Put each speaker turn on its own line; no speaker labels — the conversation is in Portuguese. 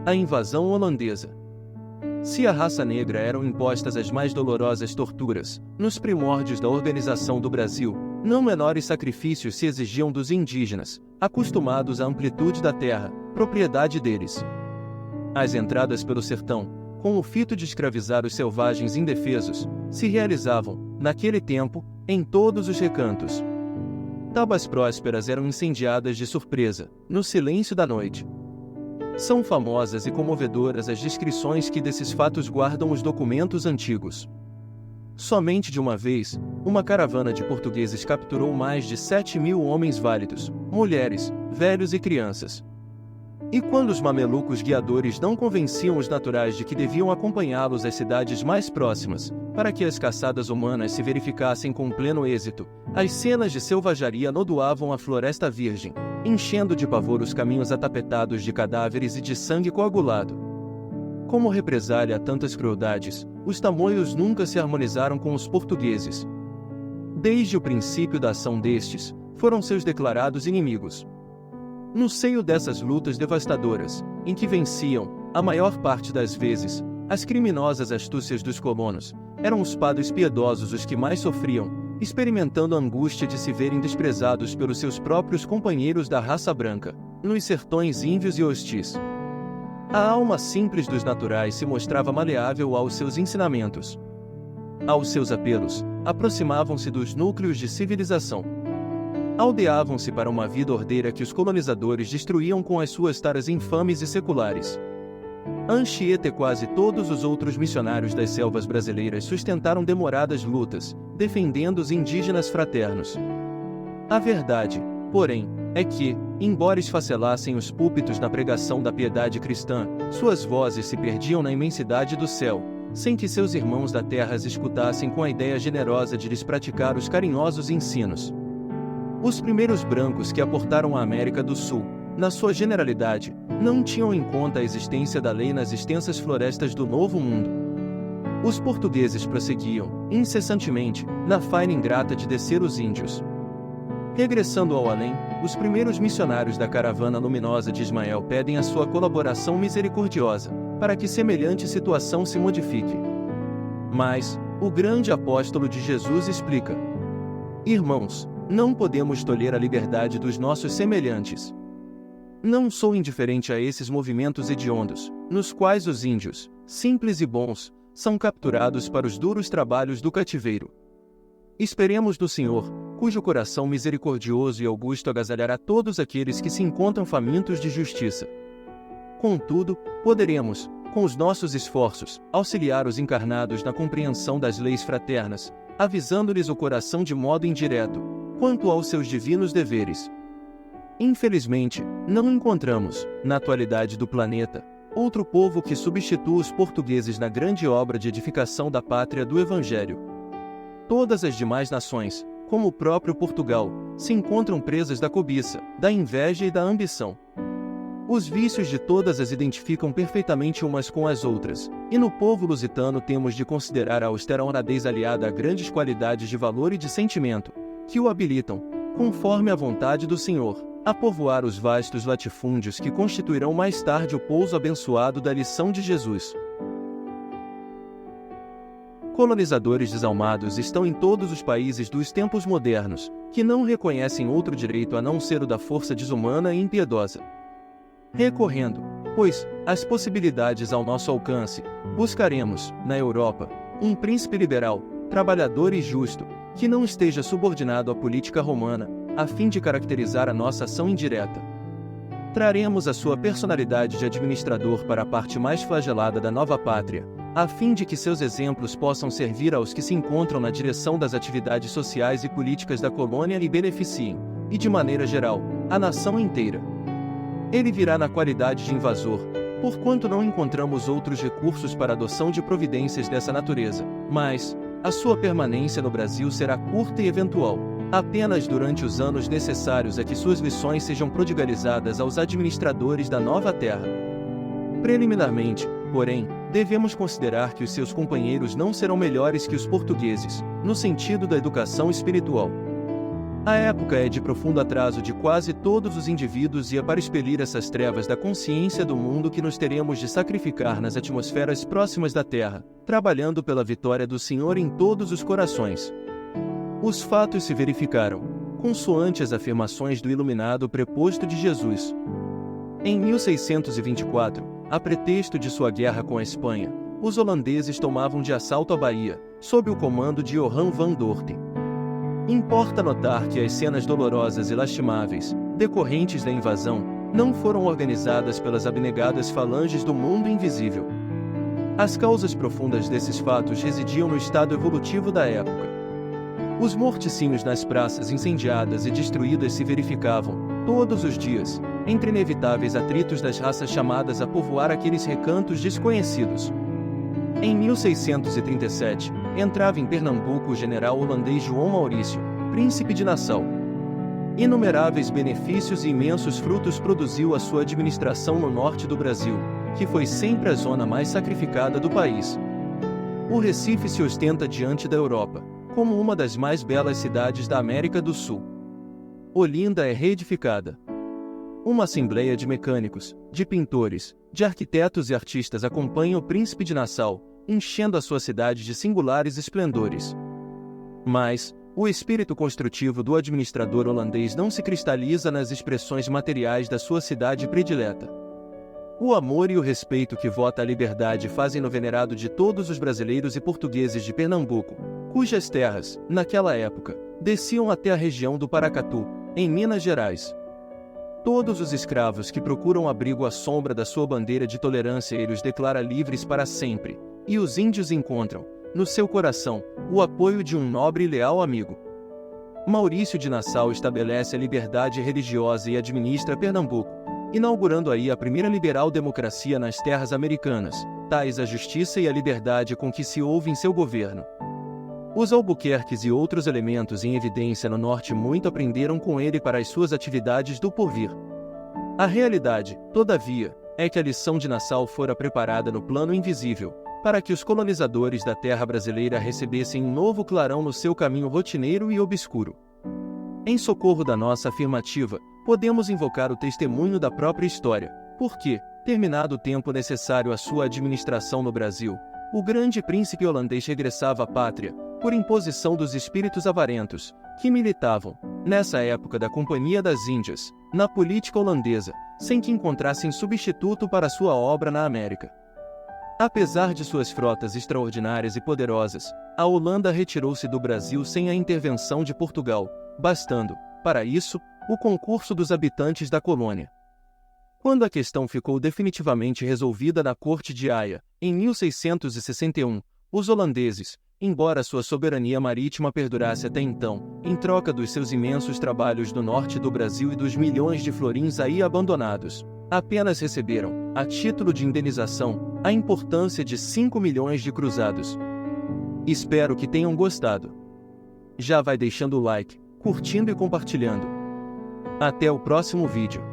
A invasão holandesa. Se à raça negra eram impostas as mais dolorosas torturas, nos primórdios da organização do Brasil, não menores sacrifícios se exigiam dos indígenas, acostumados à amplitude da terra, propriedade deles. As entradas pelo sertão, com o fito de escravizar os selvagens indefesos, se realizavam, naquele tempo, em todos os recantos. Tabas prósperas eram incendiadas de surpresa, no silêncio da noite. São famosas e comovedoras as descrições que desses fatos guardam os documentos antigos. Somente de uma vez, uma caravana de portugueses capturou mais de 7.000 homens válidos, mulheres, velhos e crianças. E quando os mamelucos guiadores não convenciam os naturais de que deviam acompanhá-los às cidades mais próximas, para que as caçadas humanas se verificassem com pleno êxito, as cenas de selvageria nodoavam a floresta virgem, enchendo de pavor os caminhos atapetados de cadáveres e de sangue coagulado. Como represália a tantas crueldades, os tamoios nunca se harmonizaram com os portugueses. Desde o princípio da ação destes, foram seus declarados inimigos. No seio dessas lutas devastadoras, em que venciam, a maior parte das vezes, as criminosas astúcias dos colonos, eram os padres piedosos os que mais sofriam, experimentando a angústia de se verem desprezados pelos seus próprios companheiros da raça branca, nos sertões ínvios e hostis. A alma simples dos naturais se mostrava maleável aos seus ensinamentos. Aos seus apelos, aproximavam-se dos núcleos de civilização. Aldeavam-se para uma vida ordeira que os colonizadores destruíam com as suas taras infames e seculares. Anchieta e quase todos os outros missionários das selvas brasileiras sustentaram demoradas lutas, defendendo os indígenas fraternos. A verdade, porém, é que, embora esfacelassem os púlpitos na pregação da piedade cristã, suas vozes se perdiam na imensidade do céu, sem que seus irmãos da terra as escutassem com a ideia generosa de lhes praticar os carinhosos ensinos. Os primeiros brancos que aportaram à América do Sul, na sua generalidade, não tinham em conta a existência da lei nas extensas florestas do Novo Mundo. Os portugueses prosseguiam, incessantemente, na faina ingrata de descer os índios. Regressando ao além, os primeiros missionários da caravana luminosa de Ismael pedem a sua colaboração misericordiosa, para que semelhante situação se modifique. Mas, o grande apóstolo de Jesus explica: irmãos, não podemos tolher a liberdade dos nossos semelhantes. Não sou indiferente a esses movimentos hediondos, nos quais os índios, simples e bons, são capturados para os duros trabalhos do cativeiro. Esperemos do Senhor, cujo coração misericordioso e augusto agasalhará todos aqueles que se encontram famintos de justiça. Contudo, poderemos, com os nossos esforços, auxiliar os encarnados na compreensão das leis fraternas, avisando-lhes o coração de modo indireto, quanto aos seus divinos deveres. Infelizmente, não encontramos, na atualidade do planeta, outro povo que substitua os portugueses na grande obra de edificação da pátria do Evangelho. Todas as demais nações, como o próprio Portugal, se encontram presas da cobiça, da inveja e da ambição. Os vícios de todas as identificam perfeitamente umas com as outras, e no povo lusitano temos de considerar a austera honradez aliada a grandes qualidades de valor e de sentimento, que o habilitam, conforme a vontade do Senhor, a povoar os vastos latifúndios que constituirão mais tarde o pouso abençoado da lição de Jesus. Colonizadores desalmados estão em todos os países dos tempos modernos, que não reconhecem outro direito a não ser o da força desumana e impiedosa. Recorrendo, pois, às possibilidades ao nosso alcance, buscaremos, na Europa, um príncipe liberal, trabalhador e justo, que não esteja subordinado à política romana, a fim de caracterizar a nossa ação indireta. Traremos a sua personalidade de administrador para a parte mais flagelada da nova pátria, a fim de que seus exemplos possam servir aos que se encontram na direção das atividades sociais e políticas da colônia e beneficiem, e de maneira geral, a nação inteira. Ele virá na qualidade de invasor, porquanto não encontramos outros recursos para a adoção de providências dessa natureza, mas a sua permanência no Brasil será curta e eventual, apenas durante os anos necessários a que suas lições sejam prodigalizadas aos administradores da nova terra. Preliminarmente, porém, devemos considerar que os seus companheiros não serão melhores que os portugueses, no sentido da educação espiritual. A época é de profundo atraso de quase todos os indivíduos e é para expelir essas trevas da consciência do mundo que nos teremos de sacrificar nas atmosferas próximas da Terra, trabalhando pela vitória do Senhor em todos os corações. Os fatos se verificaram, consoante as afirmações do iluminado preposto de Jesus. Em 1624, a pretexto de sua guerra com a Espanha, os holandeses tomavam de assalto a Bahia, sob o comando de Johan van Dorp. Importa notar que as cenas dolorosas e lastimáveis, decorrentes da invasão, não foram organizadas pelas abnegadas falanges do mundo invisível. As causas profundas desses fatos residiam no estado evolutivo da época. Os morticínios nas praças incendiadas e destruídas se verificavam, todos os dias, entre inevitáveis atritos das raças chamadas a povoar aqueles recantos desconhecidos. Em 1637, entrava em Pernambuco o general holandês João Maurício, príncipe de Nassau. Inumeráveis benefícios e imensos frutos produziu a sua administração no norte do Brasil, que foi sempre a zona mais sacrificada do país. O Recife se ostenta diante da Europa, como uma das mais belas cidades da América do Sul. Olinda é reedificada. Uma assembleia de mecânicos, de pintores, de arquitetos e artistas acompanha o príncipe de Nassau, enchendo a sua cidade de singulares esplendores. Mas, o espírito construtivo do administrador holandês não se cristaliza nas expressões materiais da sua cidade predileta. O amor e o respeito que vota a liberdade fazem no venerado de todos os brasileiros e portugueses de Pernambuco, cujas terras, naquela época, desciam até a região do Paracatu, em Minas Gerais. Todos os escravos que procuram abrigo à sombra da sua bandeira de tolerância ele os declara livres para sempre, e os índios encontram, no seu coração, o apoio de um nobre e leal amigo. Maurício de Nassau estabelece a liberdade religiosa e administra Pernambuco, inaugurando aí a primeira liberal democracia nas terras americanas, tais a justiça e a liberdade com que se ouve em seu governo. Os Albuquerques e outros elementos em evidência no norte muito aprenderam com ele para as suas atividades do porvir. A realidade, todavia, é que a lição de Nassau fora preparada no plano invisível, para que os colonizadores da terra brasileira recebessem um novo clarão no seu caminho rotineiro e obscuro. Em socorro da nossa afirmativa, podemos invocar o testemunho da própria história, porque, terminado o tempo necessário à sua administração no Brasil, o grande príncipe holandês regressava à pátria, por imposição dos espíritos avarentos, que militavam, nessa época da Companhia das Índias, na política holandesa, sem que encontrassem substituto para sua obra na América. Apesar de suas frotas extraordinárias e poderosas, a Holanda retirou-se do Brasil sem a intervenção de Portugal, bastando, para isso, o concurso dos habitantes da colônia. Quando a questão ficou definitivamente resolvida na Corte de Haia, em 1661, os holandeses, embora sua soberania marítima perdurasse até então, em troca dos seus imensos trabalhos no norte do Brasil e dos milhões de florins aí abandonados, apenas receberam, a título de indenização, a importância de 5 milhões de cruzados. Espero que tenham gostado. Já vai deixando o like, curtindo e compartilhando. Até o próximo vídeo.